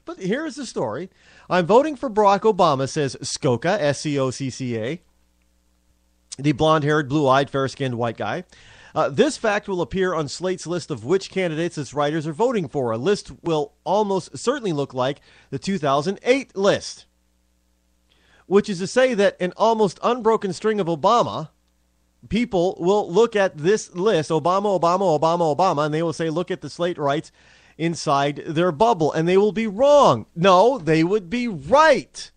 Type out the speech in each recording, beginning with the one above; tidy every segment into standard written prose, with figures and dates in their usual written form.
But here's the story. I'm voting for Barack Obama, says Scocca, Scocca, the blonde-haired, blue-eyed, fair-skinned white guy. This fact will appear on Slate's list of which candidates its writers are voting for. A list will almost certainly look like the 2008 list, which is to say that an almost unbroken string of Obama people will look at this list, Obama, Obama, Obama, Obama, and they will say, look at the Slate rights inside their bubble, and they will be wrong. No, they would be right.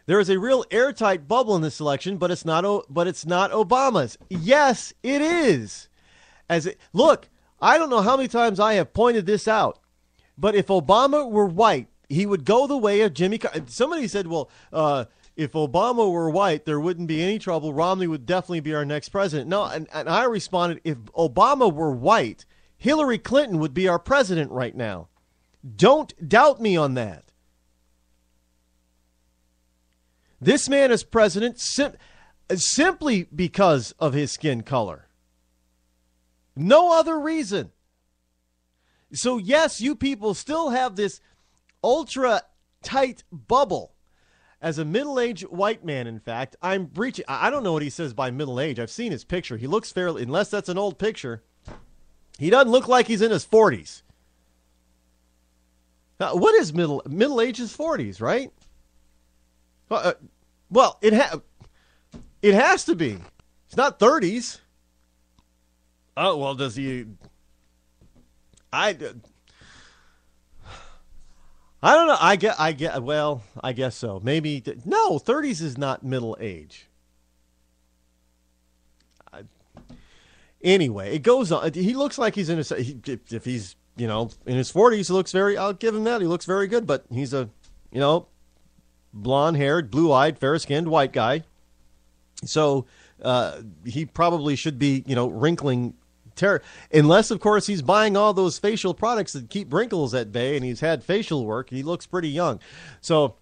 There is a real airtight bubble in this election, but it's not Obama's. Yes, it is. Look, I don't know how many times I have pointed this out, but if Obama were white, he would go the way of Jimmy Carter. Somebody said, well, if Obama were white, there wouldn't be any trouble. Romney would definitely be our next president. No, and I responded, if Obama were white, Hillary Clinton would be our president right now. Don't doubt me on that. This man is president simply because of his skin color. No other reason. So yes, you people still have this ultra tight bubble. As a middle-aged white man, in fact, I'm breaching. I don't know what he says by middle age. I've seen his picture. He looks fairly, unless that's an old picture, he doesn't look like he's in his 40s. What is middle age is 40s, right? Well, it has to be. It's not 30s. Oh, well, does he? I don't know. I guess so. Maybe. No, 30s is not middle age. Anyway, it goes on. He looks like he's in his, if he's, in his 40s, he looks I'll give him that. He looks very good, but he's a, blonde-haired, blue-eyed, fair-skinned white guy. So he probably should be, wrinkling unless, of course, he's buying all those facial products that keep wrinkles at bay, and he's had facial work. He looks pretty young. So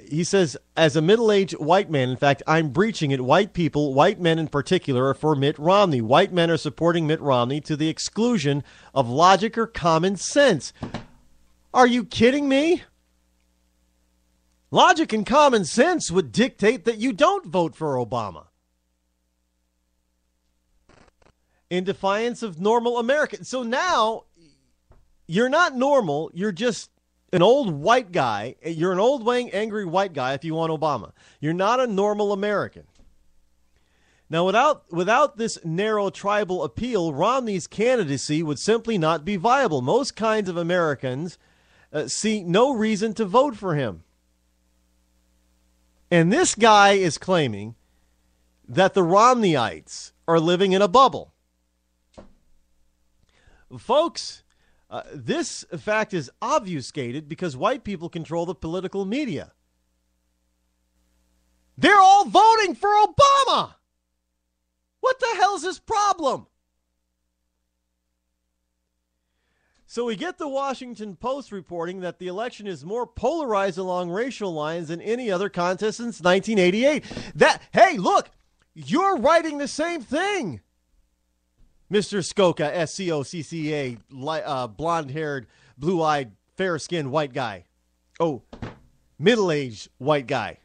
he says, as a middle-aged white man, in fact, I'm breaching it. White people, white men in particular, are for Mitt Romney. White men are supporting Mitt Romney to the exclusion of logic or common sense. Are you kidding me? Logic and common sense would dictate that you don't vote for Obama. In defiance of normal American. So now you're not normal. You're just an old white guy. You're an old, angry white guy if you want Obama. You're not a normal American. Now, without this narrow tribal appeal, Romney's candidacy would simply not be viable. Most kinds of Americans see no reason to vote for him. And this guy is claiming that the Romneyites are living in a bubble. Folks, this fact is obfuscated because white people control the political media. They're all voting for Obama. What the hell's his problem? So we get the Washington Post reporting that the election is more polarized along racial lines than any other contest since 1988. Hey, look, you're writing the same thing. Mr. Scocca, Scocca, blonde-haired, blue-eyed, fair-skinned white guy. Oh, middle-aged white guy.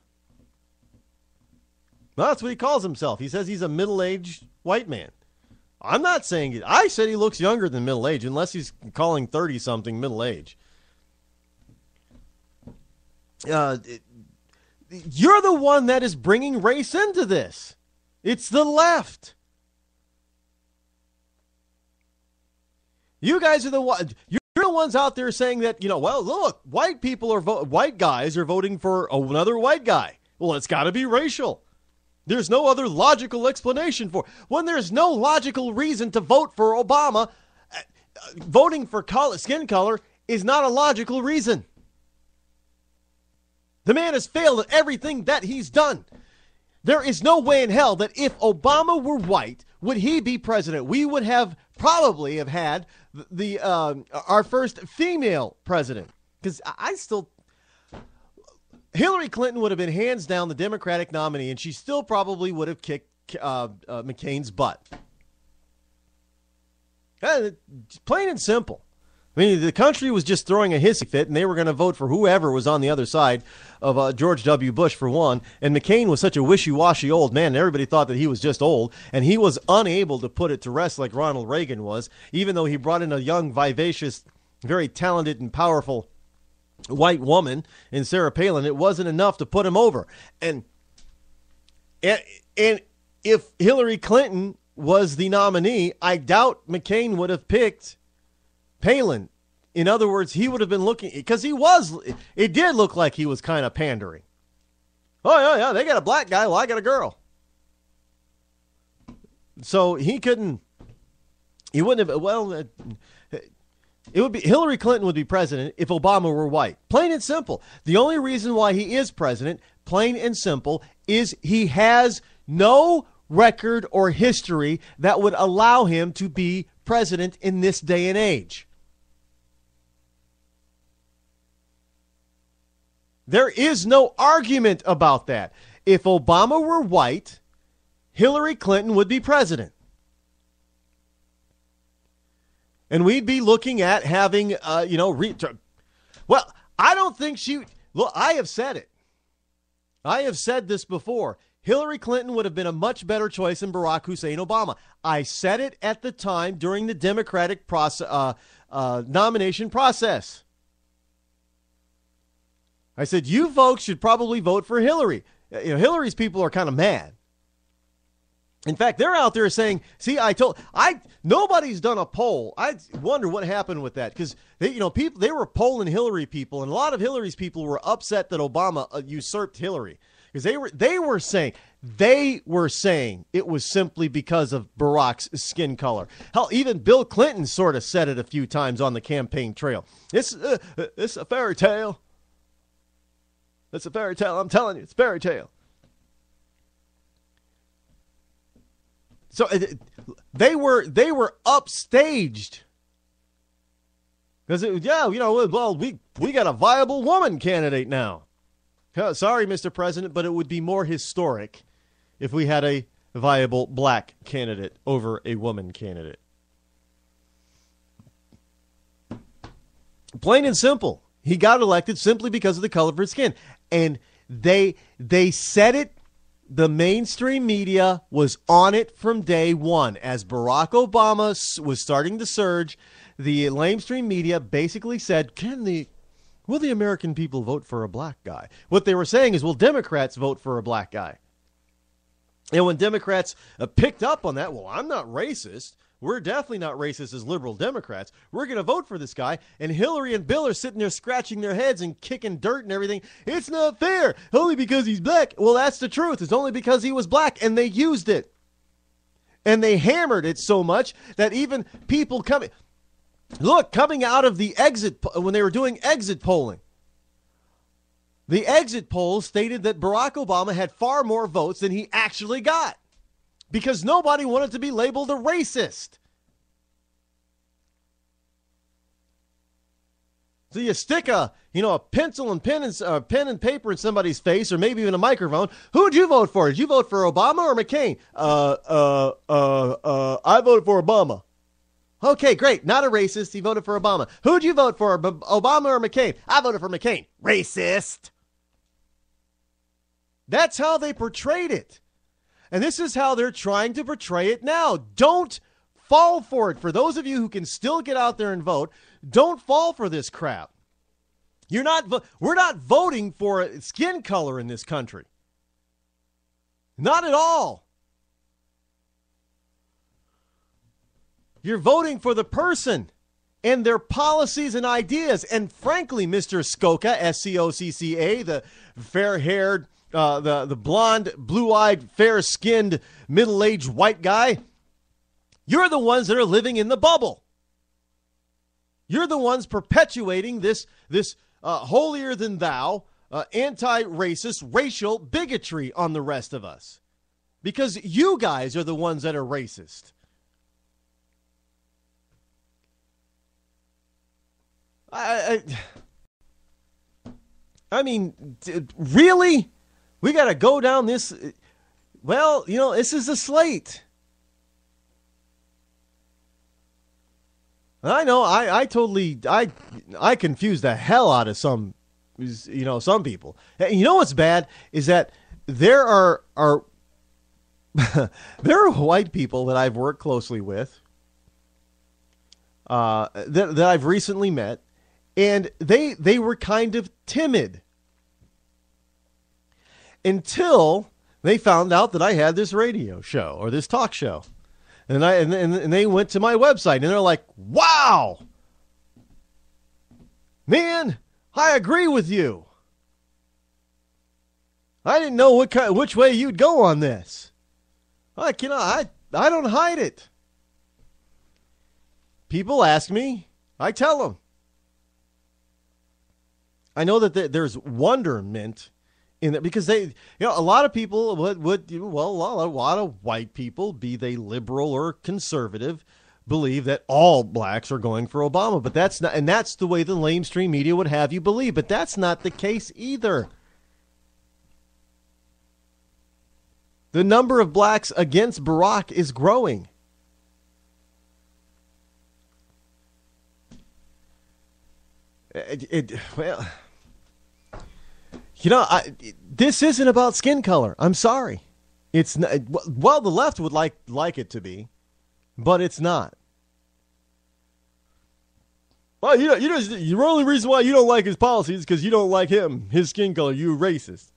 Well, that's what he calls himself. He says he's a middle-aged white man. I'm not saying it. I said he looks younger than middle-aged, unless he's calling 30-something middle-aged. You're the one that is bringing race into this. It's the left. You guys are the ones. You're the ones out there saying that, well, look, white guys are voting for another white guy. Well, it's got to be racial. There's no other logical explanation for it. When there's no logical reason to vote for Obama, voting for skin color is not a logical reason. The man has failed at everything that he's done. There is no way in hell that if Obama were white, would he be president? We would probably have had our first female president. Because Hillary Clinton would have been hands down the Democratic nominee, and she still probably would have kicked McCain's butt. Plain and simple. I mean, the country was just throwing a hissy fit, and they were going to vote for whoever was on the other side of George W. Bush, for one. And McCain was such a wishy-washy old man, and everybody thought that he was just old, and he was unable to put it to rest like Ronald Reagan was, even though he brought in a young, vivacious, very talented and powerful white woman in Sarah Palin. It wasn't enough to put him over. And if Hillary Clinton was the nominee, I doubt McCain would have picked Palin. In other words, he would have been looking, because it did look like he was kind of pandering. Oh, yeah, they got a black guy. Well, I got a girl. So he wouldn't have, it would be, Hillary Clinton would be president if Obama were white. Plain and simple. The only reason why he is president, plain and simple, is he has no record or history that would allow him to be president in this day and age. There is no argument about that. If Obama were white, Hillary Clinton would be president. And we'd be looking at having, well, I don't think look, I have said it. I have said this before. Hillary Clinton would have been a much better choice than Barack Hussein Obama. I said it at the time during the Democratic nomination process. I said, you folks should probably vote for Hillary. Hillary's people are kind of mad. In fact, they're out there saying, see, nobody's done a poll. I wonder what happened with that, because they were polling Hillary people, and a lot of Hillary's people were upset that Obama usurped Hillary, because they were saying it was simply because of Barack's skin color. Hell, even Bill Clinton sort of said it a few times on the campaign trail. It's a fairy tale. It's a fairy tale. I'm telling you, it's a fairy tale. So they were upstaged because we got a viable woman candidate now. Sorry, Mr. President, but it would be more historic if we had a viable black candidate over a woman candidate. Plain and simple. He got elected simply because of the color of his skin. And they said it. The mainstream media was on it from day one. As Barack Obama was starting to surge, the mainstream media basically said, will the American people vote for a black guy? What they were saying is, will Democrats vote for a black guy? And when Democrats picked up on that, well, I'm not racist. We're definitely not racist as liberal Democrats. We're going to vote for this guy. And Hillary and Bill are sitting there scratching their heads and kicking dirt and everything. It's not fair. Only because he's black. Well, that's the truth. It's only because he was black, and they used it. And they hammered it so much that even people coming out of the when they were doing exit polling, the exit polls stated that Barack Obama had far more votes than he actually got, because nobody wanted to be labeled a racist. So you stick a pencil and pen and paper in somebody's face, or maybe even a microphone. Who would you vote for? Did you vote for Obama or McCain? I voted for Obama. Okay, great. Not a racist. He voted for Obama. Who'd you vote for, Obama or McCain? I voted for McCain. Racist. That's how they portrayed it. And this is how they're trying to portray it now. Don't fall for it. For those of you who can still get out there and vote, don't fall for this crap. We're not voting for skin color in this country. Not at all. You're voting for the person and their policies and ideas. And frankly, Mr. Scocca, S-C-O-C-C-A, the fair-haired, the blonde, blue-eyed, fair-skinned, middle-aged white guy, you're the ones that are living in the bubble. You're the ones perpetuating this holier-than-thou, anti-racist, racial bigotry on the rest of us. Because you guys are the ones that are racist. I mean, really? We got to go down this? Well, this is a slate. I know. I totally I confuse the hell out of some people. You know what's bad is that there are there are white people that I've worked closely with that I've recently met, and they were kind of timid until they found out that I had this radio show or this talk show. And they went to my website and they're like, "Wow, man, I agree with you. I didn't know which way you'd go on this. I don't hide it. People ask me, I tell them. I know that there's wonderment in that because a lot of people a lot of white people, be they liberal or conservative, believe that all blacks are going for Obama, but that's not, and that's the way the mainstream media would have you believe, but that's not the case either. The number of blacks against Barack is growing. This isn't about skin color. I'm sorry. It's not, well, the left would like it to be, but it's not. Well, the only reason why you don't like his policies is because you don't like him, his skin color. You racist.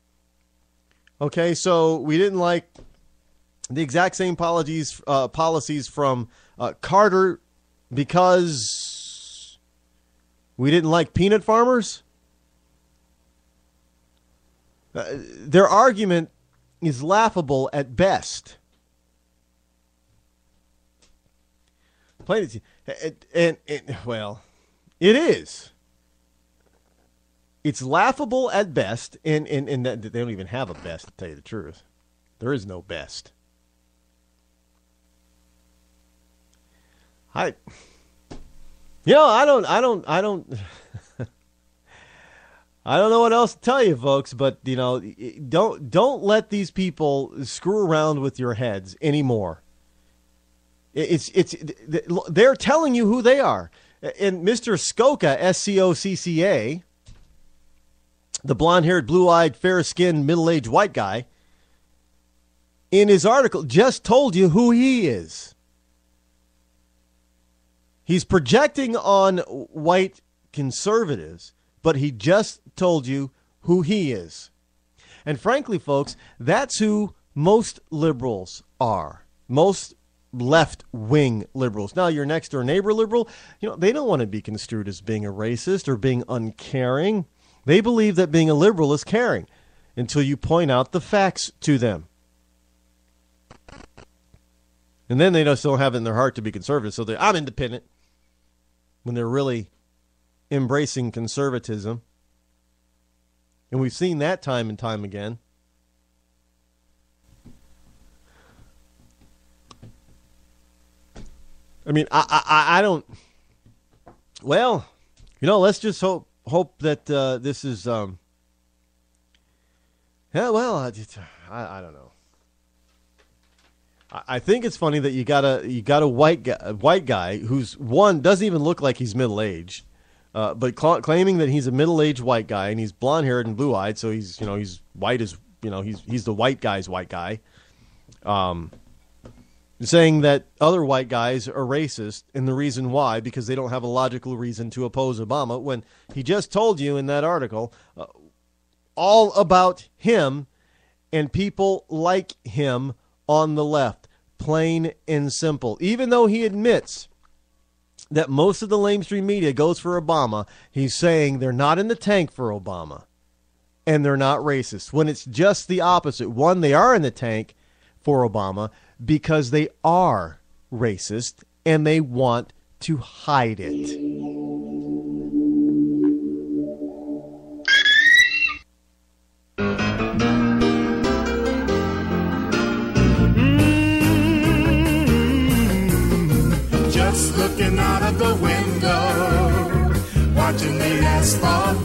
Okay, so we didn't like the exact same policies from Carter because we didn't like peanut farmers. Their argument is laughable at best. Well, it is. It's laughable at best, and that they don't even have a best, to tell you the truth. There is no best. I don't I don't know what else to tell you, folks, but don't let these people screw around with your heads anymore. They're telling you who they are. And Mr. Scocca, Scocca, the blonde-haired, blue-eyed, fair-skinned, middle-aged white guy, in his article just told you who he is. He's projecting on white conservatives, but he just told you who he is. And frankly, folks, that's who most liberals are. Most left-wing liberals. Now, your next-door neighbor liberal, they don't want to be construed as being a racist or being uncaring. They believe that being a liberal is caring until you point out the facts to them. And then they just don't have it in their heart to be conservative. So I'm independent when they're really embracing conservatism. And we've seen that time and time again. I mean, I don't. Well, let's just hope that this is. Yeah, well, I don't know. I think it's funny that you got a white guy who's doesn't even look like he's middle aged, but claiming that he's a middle aged white guy and he's blonde haired and blue eyed, so he's he's white as he's the white guy's white guy. Saying that other white guys are racist, and the reason why, because they don't have a logical reason to oppose Obama, when he just told you in that article all about him and people like him on the left, plain and simple. Even though he admits that most of the mainstream media goes for Obama, he's saying they're not in the tank for Obama, and they're not racist, when it's just the opposite. One, they are in the tank for Obama, because they are racist and they want to hide it. Just looking out of the window, watching the asphalt